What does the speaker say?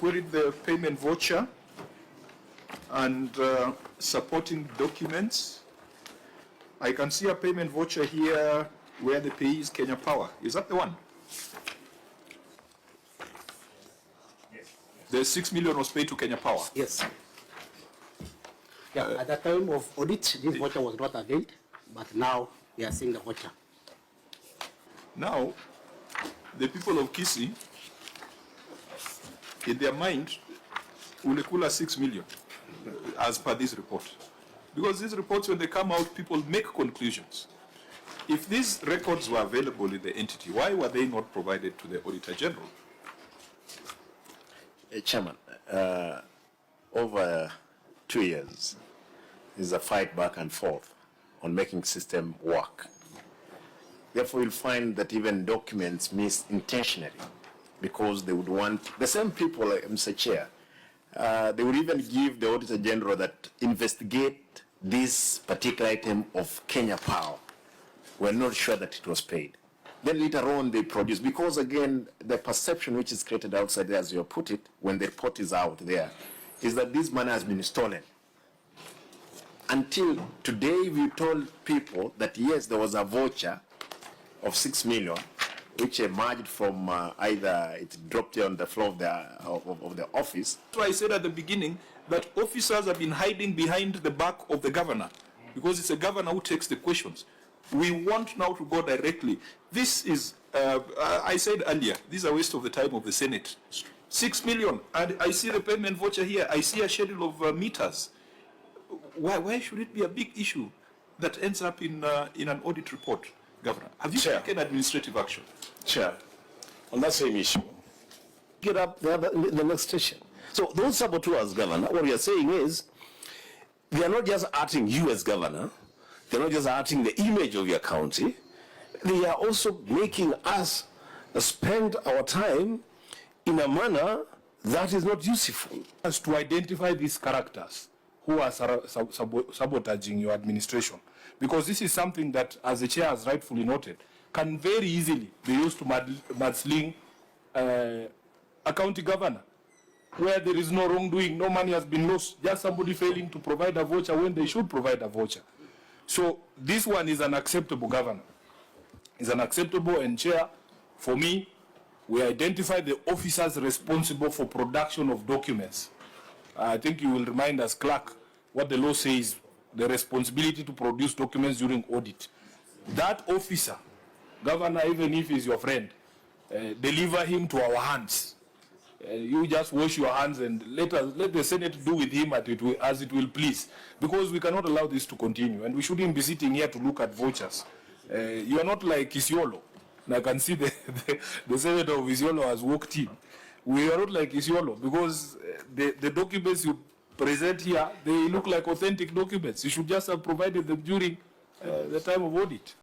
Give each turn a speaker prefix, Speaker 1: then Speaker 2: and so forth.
Speaker 1: queried the payment voucher and supporting documents. I can see a payment voucher here where the payee is Kenya Power. Is that the one?
Speaker 2: Yes.
Speaker 1: The 6 million was paid to Kenya Power?
Speaker 3: Yes. Yeah, at the time of audit, this voucher was not availed, but now we are seeing the voucher.
Speaker 1: Now, the people of Kisii, in their mind, ulikula 6 million, as per this report. Because these reports, when they come out, people make conclusions. If these records were available in the entity, why were they not provided to the Auditor General?
Speaker 4: Chairman, over 2 years, there's a fight back and forth on making system work. Therefore, you'll find that even documents miss intentionally because they would want, the same people, Mr. Chair, they would even give the Auditor General that investigate this particular item of Kenya Power. We're not sure that it was paid. Then later on they produce, because again, the perception which is created outside there, as you put it, when the report is out there, is that this money has been stolen. Until today, we told people that yes, there was a voucher of 6 million, which emerged from either it dropped on the floor of the office.
Speaker 1: That's why I said at the beginning that officers have been hiding behind the back of the governor, because it's a governor who takes the questions. We want now to go directly. This is, I said earlier, this is a waste of the time of the Senate. 6 million, and I see the payment voucher here. I see a schedule of meters. Why should it be a big issue that ends up in an audit report, Governor? Have you taken administrative action?
Speaker 5: Chair, on that same issue, get up the next station. So those saboteurs, Governor, what we are saying is, they are not just hurting you as Governor, they're not just hurting the image of your county, they are also making us spend our time in a manner that is not useful.
Speaker 6: As to identify these characters who are sabotaging your administration, because this is something that, as the chair has rightfully noted, can very easily be used to mudsling a county governor, where there is no wrongdoing, no money has been lost, just somebody failing to provide a voucher when they should provide a voucher. So this one is unacceptable, Governor. It's unacceptable, and Chair, for me, we identify the officers responsible for production of documents. I think you will remind us, Clerk, what the law says, the responsibility to produce documents during audit. That officer, Governor, even if he's your friend, deliver him to our hands. You just wash your hands and let the Senate do with him as it will please. Because we cannot allow this to continue, and we shouldn't be sitting here to look at vouchers. You are not like Isiolo. And I can see the Senator of Isiolo has walked in. We are not like Isiolo, because the documents you present here, they look like authentic documents. You should just have provided them during the time of audit.